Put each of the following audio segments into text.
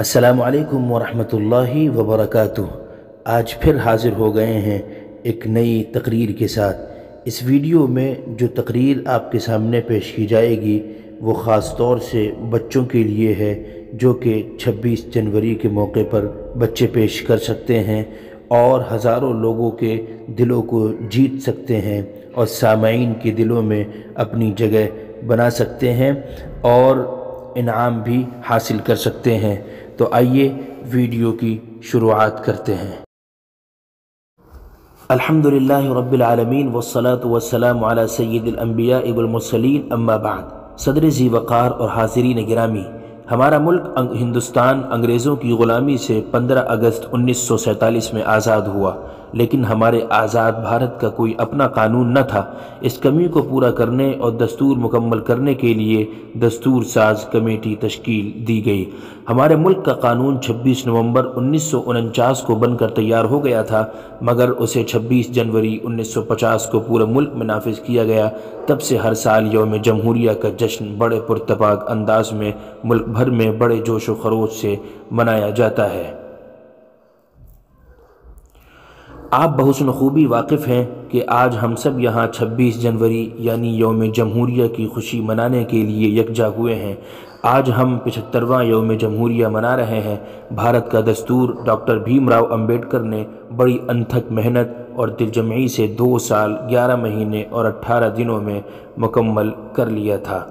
السلام علیکم ورحمۃ اللہ وبرکاتہ۔ آج پھر حاضر ہو گئے ہیں ایک نئی تقریر کے ساتھ۔ اس ویڈیو میں جو تقریر آپ کے سامنے پیش کی جائے گی وہ خاص طور سے بچوں کے لیے ہے، جو کہ 26 جنوری کے موقع پر بچے پیش کر سکتے ہیں اور ہزاروں لوگوں کے دلوں کو جیت سکتے ہیں اور سامعین کے دلوں میں اپنی جگہ بنا سکتے ہیں اور انعام بھی حاصل کر سکتے ہیں۔ تو آئیے ویڈیو کی شروعات کرتے ہیں۔ الحمدللہ رب العالمین والصلاة والسلام علی سید الانبیاء والمرسلین، اما بعد۔ صدر ذی وقار اور حاضرین گرامی، ہمارا ملک ہندوستان انگریزوں کی غلامی سے 15 اگست 1947 میں آزاد ہوا، لیکن ہمارے آزاد بھارت کا کوئی اپنا قانون نہ تھا۔ اس کمی کو پورا کرنے اور دستور مکمل کرنے کے لیے دستور ساز کمیٹی تشکیل دی گئی۔ ہمارے ملک کا قانون 26 نومبر 1949 کو بن کر تیار ہو گیا تھا، مگر اسے 26 جنوری 1950 کو پورے ملک میں نافذ کیا گیا۔ تب سے ہر سال یوم جمہوریہ کا جشن بڑے پرتپاک انداز میں ملک بھر میں بڑے جوش و خروش سے منایا جاتا ہے۔ آپ بحسن خوبی واقف ہیں کہ آج ہم سب یہاں 26 جنوری یعنی یوم جمہوریہ کی خوشی منانے کے لیے یکجا ہوئے ہیں۔ آج ہم 75واں یوم جمہوریہ منا رہے ہیں۔ بھارت کا دستور ڈاکٹر بھیم راؤ امبیڈکر نے بڑی انتھک محنت اور دل جمعی سے 2 سال 11 مہینے اور 18 دنوں میں مکمل کر لیا تھا۔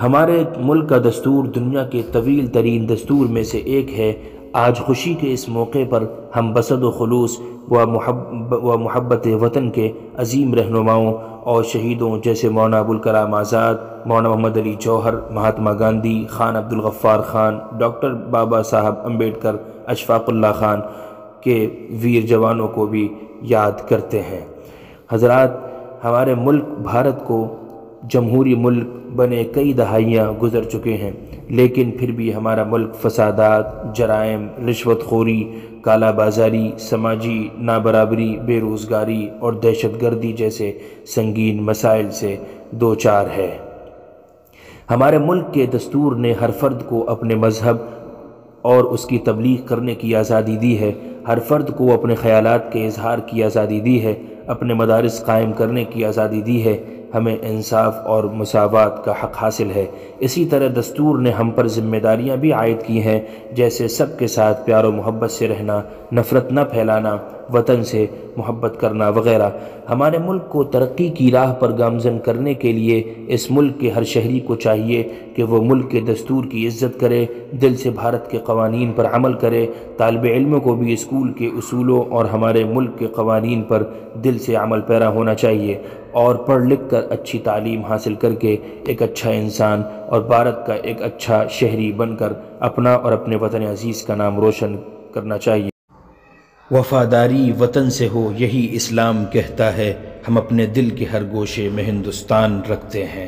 ہمارے ملک کا دستور دنیا کے طویل ترین دستور میں سے ایک ہے۔ آج خوشی کے اس موقع پر ہم بصد و خلوص و محبت وطن کے عظیم رہنماؤں اور شہیدوں جیسے مولانا ابوالکلام آزاد، مولانا محمد علی جوہر، مہاتما گاندھی، خان عبدالغفار خان، ڈاکٹر بابا صاحب امبیڈکر، اشفاق اللہ خان کے ویر جوانوں کو بھی یاد کرتے ہیں۔ حضرات، ہمارے ملک بھارت کو جمہوری ملک بنے کئی دہائیاں گزر چکے ہیں، لیکن پھر بھی ہمارا ملک فسادات، جرائم، رشوت خوری، کالا بازاری، سماجی نابرابری، بے روزگاری اور دہشت گردی جیسے سنگین مسائل سے دوچار ہے۔ ہمارے ملک کے دستور نے ہر فرد کو اپنے مذہب اور اس کی تبلیغ کرنے کی آزادی دی ہے۔ ہر فرد کو اپنے خیالات کے اظہار کی آزادی دی ہے، اپنے مدارس قائم کرنے کی آزادی دی ہے۔ ہمیں انصاف اور مساوات کا حق حاصل ہے۔ اسی طرح دستور نے ہم پر ذمہ داریاں بھی عائد کی ہیں، جیسے سب کے ساتھ پیار و محبت سے رہنا، نفرت نہ پھیلانا، وطن سے محبت کرنا وغیرہ۔ ہمارے ملک کو ترقی کی راہ پر گامزن کرنے کے لیے اس ملک کے ہر شہری کو چاہیے کہ وہ ملک کے دستور کی عزت کرے، دل سے بھارت کے قوانین پر عمل کرے۔ طالب علموں کو بھی اسکول کے اصولوں اور ہمارے ملک کے قوانین پر دل سے عمل پیرا ہونا چاہیے اور پڑھ لکھ کر اچھی تعلیم حاصل کر کے ایک اچھا انسان اور بھارت کا ایک اچھا شہری بن کر اپنا اور اپنے وطن عزیز کا نام روشن کرنا چاہیے۔ وفاداری وطن سے ہو یہی اسلام کہتا ہے، ہم اپنے دل کے ہر گوشے میں ہندوستان رکھتے ہیں۔